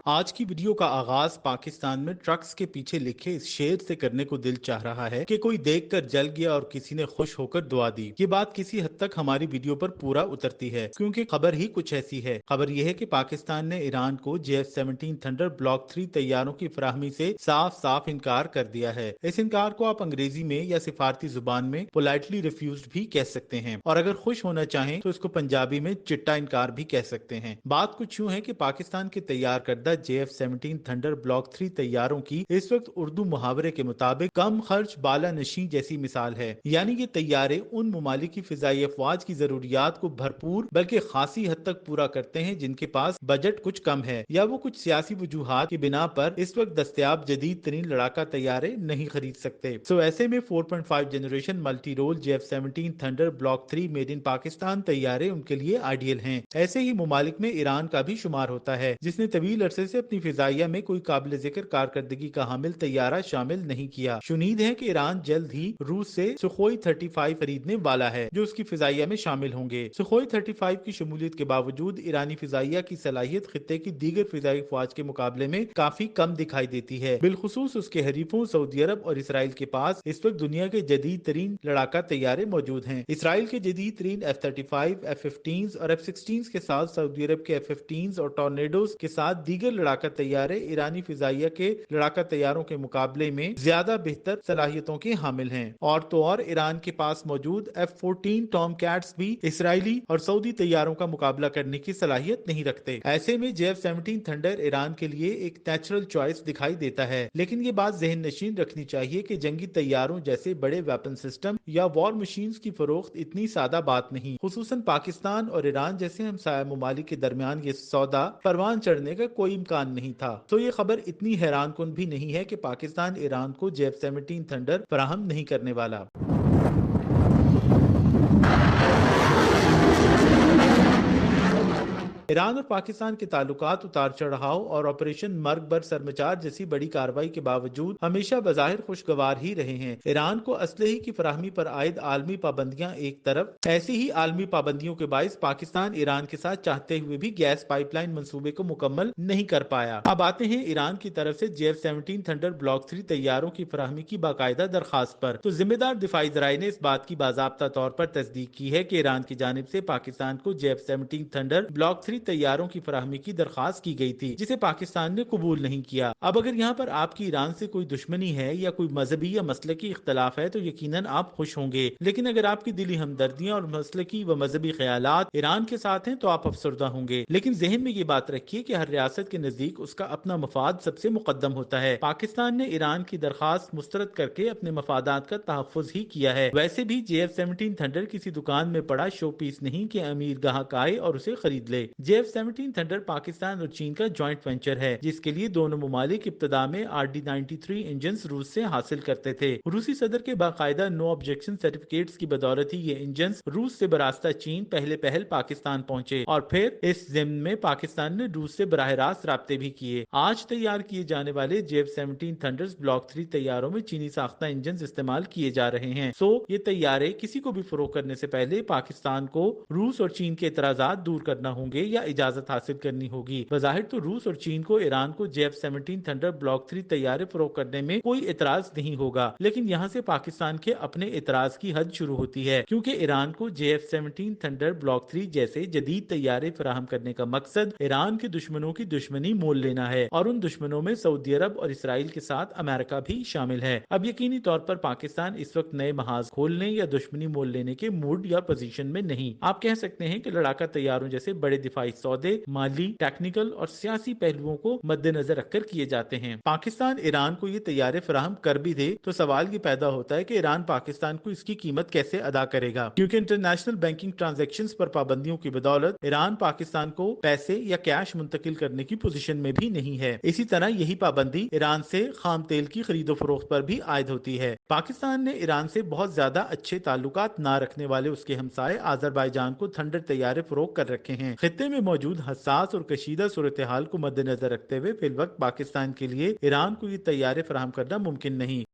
आज की वीडियो का आगाज पाकिस्तान में ट्रक्स के पीछे लिखे इस शेर से करने को दिल चाह रहा है कि कोई देखकर जल गया और किसी ने खुश होकर दुआ दी। ये बात किसी हद तक हमारी वीडियो पर पूरा उतरती है, क्योंकि खबर ही कुछ ऐसी है। खबर यह है कि पाकिस्तान ने ईरान को JF-17 थंडर ब्लॉक 3 तैयारों की फराहमी से साफ साफ इनकार कर दिया है। इस इनकार को आप अंग्रेजी में या सिफारती जुबान में पोलाइटली रिफ्यूज्ड भी कह सकते हैं, और अगर खुश होना चाहें तो इसको पंजाबी में चिट्टा इनकार भी कह सकते हैं। बात कुछ यूं है कि पाकिस्तान के तैयार करदा JF-17 थंडर ब्लॉक 3 तैयारों की इस वक्त उर्दू मुहावरे के मुताबिक कम खर्च बाला नशी जैसी मिसाल है। यानी ये तैयारे उन मुमालिक की फिजाई अफवाज की जरूरियात को भरपूर बल्कि खासी हद तक पूरा करते हैं जिनके पास बजट कुछ कम है, या वो कुछ सियासी वजूहात की बिना पर इस वक्त दस्तयाब जदीद तरीन लड़ाका तैयारे नहीं खरीद सकते। सो ऐसे में 4.5 generation multi role JF-17 thunder block 3 made in Pakistan तैयारे उनके लिए आइडियल हैं। ऐसे ही मुमालिक में ईरान का भी शुमार होता है, जिसने तवील अरसे से अपनी फिजाइया में कोई काबिल जिक्र कारकर्दगी का हामिल तैयारा शामिल नहीं किया। शुनीद है कि ईरान जल्द ही रूस से सुखोई 35 खरीदने वाला है, जो उसकी फिजाइया में शामिल होंगे। सुखोई 35 की शमूलियत के बावजूद ईरानी फिजाइया की सलाहियत खित्ते की दीगर फिजाई फौज के मुकाबले में काफी कम दिखाई देती है। बिलखुसूस उसके हरीफों सऊदी अरब और इसराइल के पास इस वक्त दुनिया के जदीद तरीन लड़ाका तैयारे मौजूद हैं। इसराइल के जदीद तरीन F-35, F-15 और F-16 के साथ सऊदी अरब के F-15 और टॉर्नेडोज के साथ दीगर लड़ाका तैयारे ईरानी फिजाइया के लड़ाका तैयारों के मुकाबले में ज्यादा बेहतर सलाहियतों के हामिल हैं। और तो और ईरान के पास मौजूद F-14 टॉम कैट्स भी इसराइली और सऊदी तैयारों का मुकाबला करने की सलाहियत नहीं रखते। ऐसे में JF-17 थंडर ईरान के लिए एक नेचुरल चॉइस दिखाई देता है, लेकिन ये बात जहन नशीन रखनी चाहिए कि जंगी तैयारों जैसे बड़े वेपन सिस्टम या वॉर मशीन्स की फरोख्त इतनी सादा बात नहीं। खुसूसन पाकिस्तान और ईरान जैसे हमसाया मुमालिक के दरमियान ये सौदा परवान चढ़ने का कोई इम्कान नहीं था। तो ये खबर इतनी हैरान कुन भी नहीं है कि पाकिस्तान ईरान को JF-17 थंडर फराहम नहीं करने वाला। ईरान और पाकिस्तान के ताल्लुकात उतार चढ़ाव और ऑपरेशन मर्ग बर सरमचार जैसी बड़ी कार्रवाई के बावजूद हमेशा बज़ाहिर खुशगवार ही रहे हैं। ईरान को असलहे की फराहमी पर आयद आलमी पाबंदियां एक तरफ, ऐसी ही आलमी पाबंदियों के बायस पाकिस्तान ईरान के साथ चाहते हुए भी गैस पाइपलाइन मंसूबे को मुकम्मल नहीं कर पाया। अब आते हैं ईरान की तरफ से JF-17 थंडर ब्लॉक 3 तैयारों की फराहमी की बाकायदा दरखास्त पर तो जिम्मेदार दिफाई जराये ने इस बात की बाज़ाब्ता तौर पर तस्दीक की है कि ईरान की जानिब से पाकिस्तान को JF-17 थंडर ब्लॉक 3 तैयारों की फराहमी की दरखास्त की गई थी, जिसे पाकिस्तान ने कबूल नहीं किया। अब अगर यहाँ पर आपकी ईरान से कोई दुश्मनी है या कोई मजहबी या मसलकी इख्तलाफ है तो यकीनन आप खुश होंगे, लेकिन अगर आपकी दिली हमदर्दियां और मसलकी व मजहबी ख्यालात ईरान के साथ हैं तो आप अफसरदा होंगे। लेकिन जहन में ये बात रखिए कि हर रियासत के नजदीक उसका अपना मफाद सबसे मुकद्दम होता है। पाकिस्तान ने ईरान की दरखास्त मुस्तरद करके अपने मफादात का तहफ़्फ़ुज़ ही किया है। वैसे भी JF-17 थंडर किसी दुकान में पड़ा शो पीस नहीं कि अमीर गाहक आए और उसे खरीद ले। JF-17 थंडर पाकिस्तान और चीन का जॉइंट वेंचर है, जिसके लिए दोनों मुमालिक इब्तदा में RD-93 इंजन रूस से हासिल करते थे। रूसी सदर के बाकायदा नो ऑब्जेक्शन सर्टिफिकेट्स की बदौलत ही ये इंजन रूस से बरास्ता चीन पहले पहल पाकिस्तान पहुंचे, और फिर इस ज़िम्न में पाकिस्तान ने रूस से बराह रास्त राब्ते भी किए। आज तैयार किए जाने वाले JF-17 थंडर्स ब्लॉक 3 तैयारों में चीनी साख्ता इंजन इस्तेमाल किए जा रहे हैं। सो ये तैयारे किसी को भी फरोख्त करने से पहले पाकिस्तान को रूस और चीन के एतराजात दूर करना होंगे या इजाजत हासिल करनी होगी। बज़ाहिर तो रूस और चीन को ईरान को JF-17 थंडर ब्लॉक 3 तैयारे फरोख्त करने में कोई एतराज नहीं होगा, लेकिन यहाँ से पाकिस्तान के अपने एतराज की हद शुरू होती है, क्योंकि ईरान को JF-17 थंडर ब्लॉक 3 जैसे जदीद तैयारे फराहम करने का मकसद ईरान के दुश्मनों की दुश्मनी मोल लेना है, और उन दुश्मनों में सऊदी अरब और इसराइल के साथ अमेरिका भी शामिल है। अब यकीनी तौर पर पाकिस्तान इस वक्त नए महाज खोलने या दुश्मनी मोल लेने के मूड या पोजीशन में नहीं। आप कह सकते हैं कि लड़ाका तैयारों जैसे बड़े दिफाई सौदे माली, टेक्निकल और सियासी पहलुओं को मद्देनजर रखकर किए जाते हैं। पाकिस्तान ईरान को ये तैयारे फराहम कर भी दे तो सवाल ये पैदा होता है कि ईरान पाकिस्तान को इसकी कीमत कैसे अदा करेगा, क्योंकि इंटरनेशनल बैंकिंग ट्रांजैक्शंस पर पाबंदियों की बदौलत ईरान पाकिस्तान को पैसे या कैश मुंतकिल करने की पोजीशन में भी नहीं है। इसी तरह यही पाबंदी ईरान से खाम तेल की खरीदो फरोख्त पर भी आयद होती है। पाकिस्तान ने ईरान से बहुत ज्यादा अच्छे ताल्लुकात ना रखने वाले उसके हमसाए आजरबाईजान को थंडर तैयारे फरोख्त कर रखे हैं। खित्ते में मौजूद हसास और कशीदा सूरत हाल को मद्देनजर रखते हुए फिल वक्त पाकिस्तान के लिए ईरान को ये तैयारे फराहम करना मुमकिन नहीं।